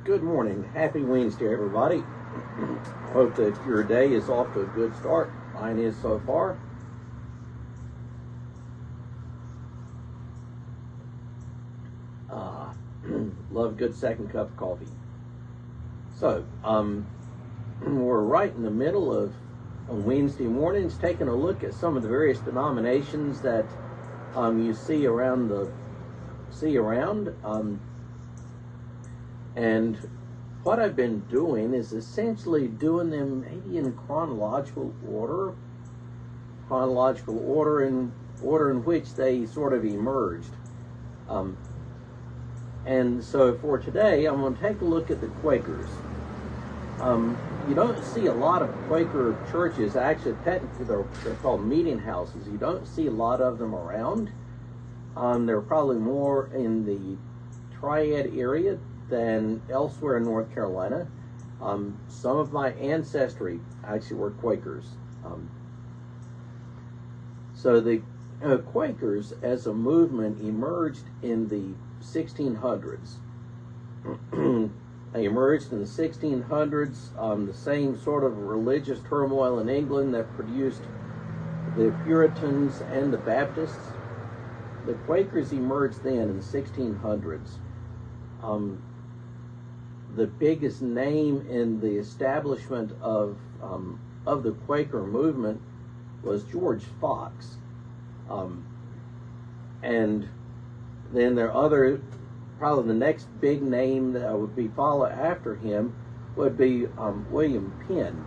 Good morning. Happy Wednesday, everybody. Hope that your day is off to a good start. Mine is so far. Love a good second cup of coffee. So, we're right in the middle of on Wednesday mornings taking a look at some of the various denominations that you see around and what I've been doing is essentially doing them maybe in chronological order in which they sort of emerged. And so for today, I'm going to take a look at the Quakers. You don't see a lot of Quaker churches. Actually, technically, they're called meeting houses. You don't see a lot of them around. They're probably more in the Triad area than elsewhere in North Carolina. Some of my ancestry actually were Quakers. So the Quakers as a movement emerged in the 1600s. They emerged in the 1600s, the same sort of religious turmoil in England that produced the Puritans and the Baptists. The Quakers emerged then in the 1600s. The biggest name in the establishment of the Quaker movement was George Fox. And then there are other, probably the next big name that would be followed after him would be William Penn.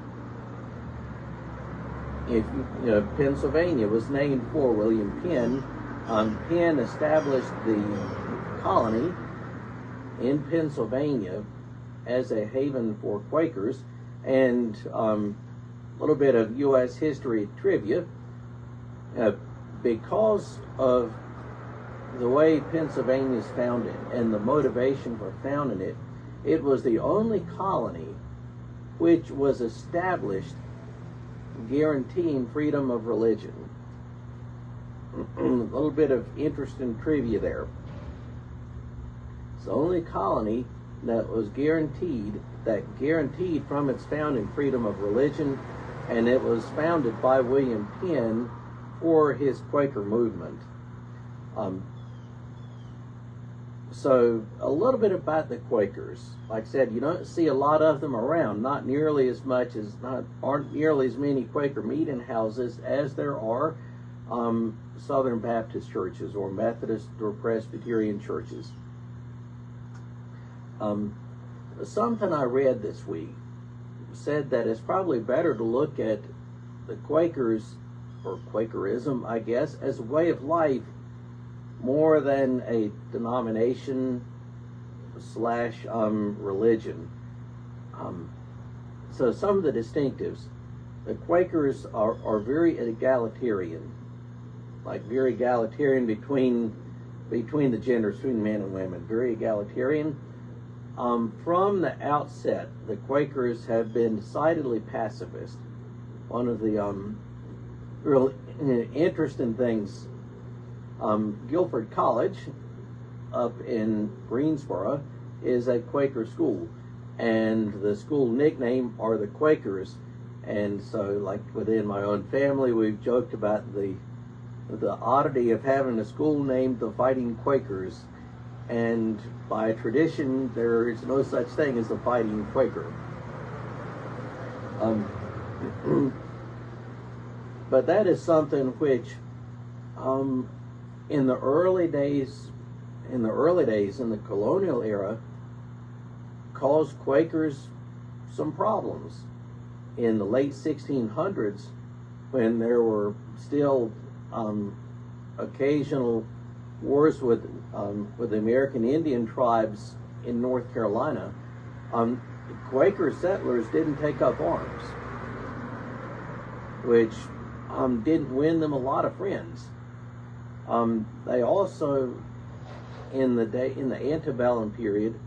Pennsylvania was named for William Penn. Penn established the colony in Pennsylvania as a haven for Quakers. And a little bit of U.S. history trivia. Because of the way Pennsylvania is founded and the motivation for founding it, it was the only colony which was established guaranteeing freedom of religion. A little bit of interesting trivia there. It's the only colony that was guaranteed from its founding freedom of religion, and it was founded by William Penn for his Quaker movement. So a little bit about the Quakers. Like I said, you don't see a lot of them around. Aren't nearly as many Quaker meeting houses as there are Southern Baptist churches or Methodist or Presbyterian churches. Something I read this week said that it's probably better to look at the Quakers, or Quakerism, I guess, as a way of life more than a denomination / religion. So some of the distinctives: the Quakers are very egalitarian, very egalitarian between the genders, between men and women, very egalitarian. From the outset, the Quakers have been decidedly pacifist. One of the real interesting things, Guilford College up in Greensboro is a Quaker school, and the school nickname are the Quakers. And so, like within my own family, we've joked about the oddity of having a school named the Fighting Quakers, and by tradition there is no such thing as a Fighting Quaker. But that is something which in the early days in the colonial era caused Quakers some problems. In the late 1600s, when there were still occasional wars with the American Indian tribes in North Carolina, Quaker settlers didn't take up arms, which didn't win them a lot of friends. They also, in the antebellum period,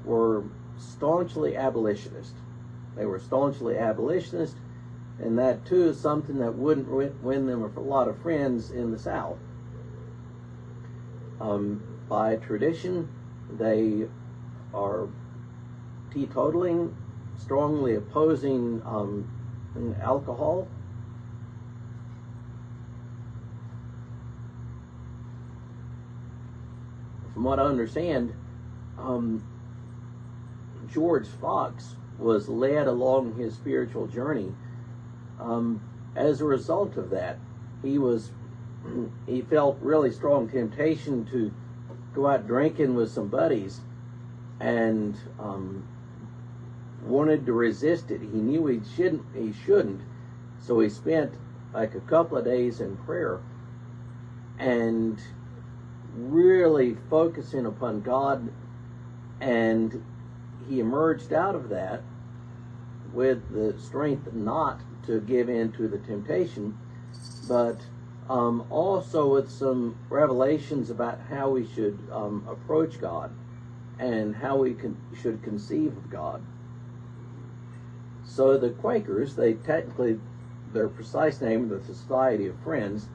were staunchly abolitionist. They were staunchly abolitionist, and that too is something that wouldn't win them a lot of friends in the South. By tradition, they are teetotaling, strongly opposing alcohol. From what I understand, George Fox was led along his spiritual journey as a result of that. He felt really strong temptation to go out drinking with some buddies, and wanted to resist it. He knew he shouldn't, so he spent like a couple of days in prayer and really focusing upon God, and he emerged out of that with the strength not to give in to the temptation, but also with some revelations about how we should approach God and how we should conceive of God. So the Quakers, their precise name, the Society of Friends,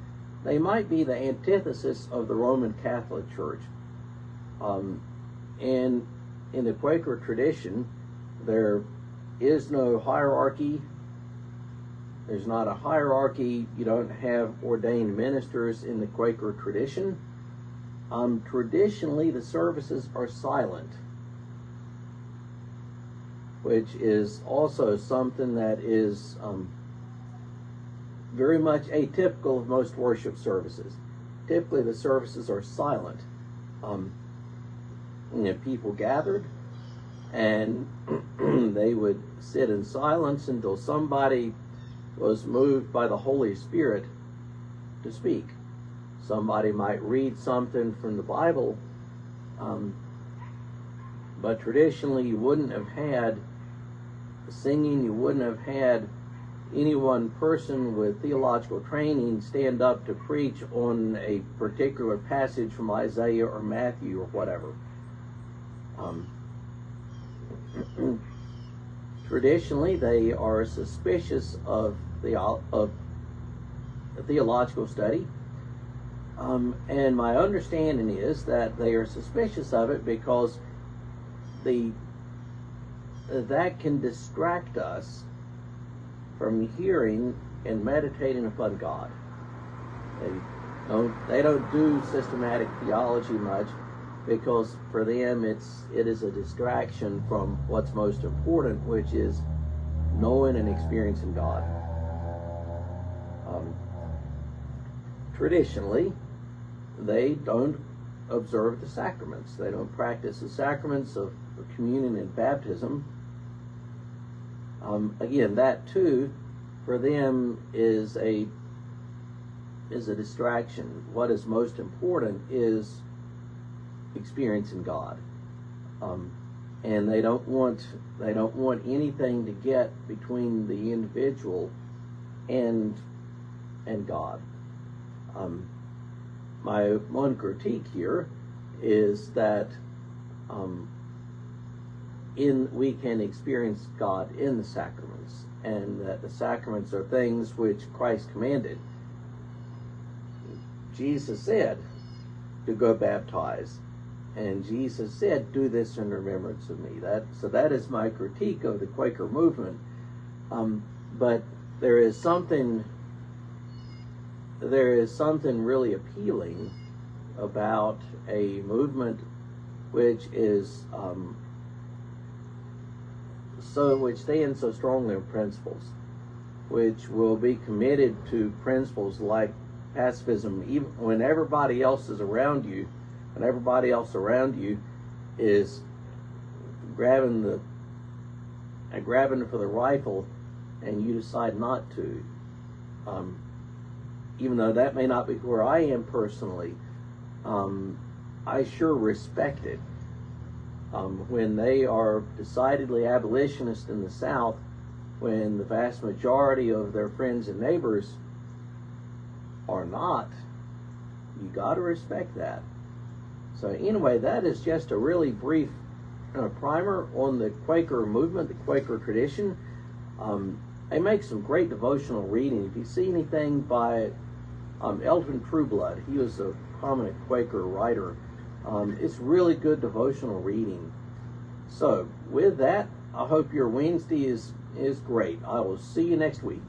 they might be the antithesis of the Roman Catholic Church. And in the Quaker tradition, there is no hierarchy. There's not a hierarchy. You don't have ordained ministers in the Quaker tradition. Traditionally, the services are silent, which is also something that is very much atypical of most worship services. Typically, the services are silent. People gathered, and they would sit in silence until somebody was moved by the Holy Spirit to speak. Somebody might read something from the Bible, but traditionally you wouldn't have had singing, you wouldn't have had any one person with theological training stand up to preach on a particular passage from Isaiah or Matthew or whatever. Traditionally, they are suspicious of theological study, and my understanding is that they are suspicious of it because that can distract us from hearing and meditating upon God. They don't do systematic theology much because for them it is a distraction from what's most important, which is knowing and experiencing God. Traditionally, they don't observe the sacraments. They don't practice the sacraments of communion and baptism. Again, that too, for them, is a distraction. What is most important is experiencing God, and they don't want anything to get between the individual and God. My one critique here is that we can experience God in the sacraments, and that the sacraments are things which Christ commanded. Jesus said to go baptize, and Jesus said, "Do this in remembrance of me." So that is my critique of the Quaker movement. But there is something really appealing about a movement which is which stands so strongly on principles, which will be committed to principles like pacifism, even when everybody else is around you, and everybody else around you is grabbing for the rifle, and you decide not to. Even though that may not be where I am personally, I sure respect it. When they are decidedly abolitionists in the South, when the vast majority of their friends and neighbors are not, you got to respect that. So anyway, that is just a really brief primer on the Quaker movement, the Quaker tradition. They make some great devotional reading. If you see anything by Elton Trueblood, he was a prominent Quaker writer. It's really good devotional reading. So with that, I hope your Wednesday is great. I will see you next week.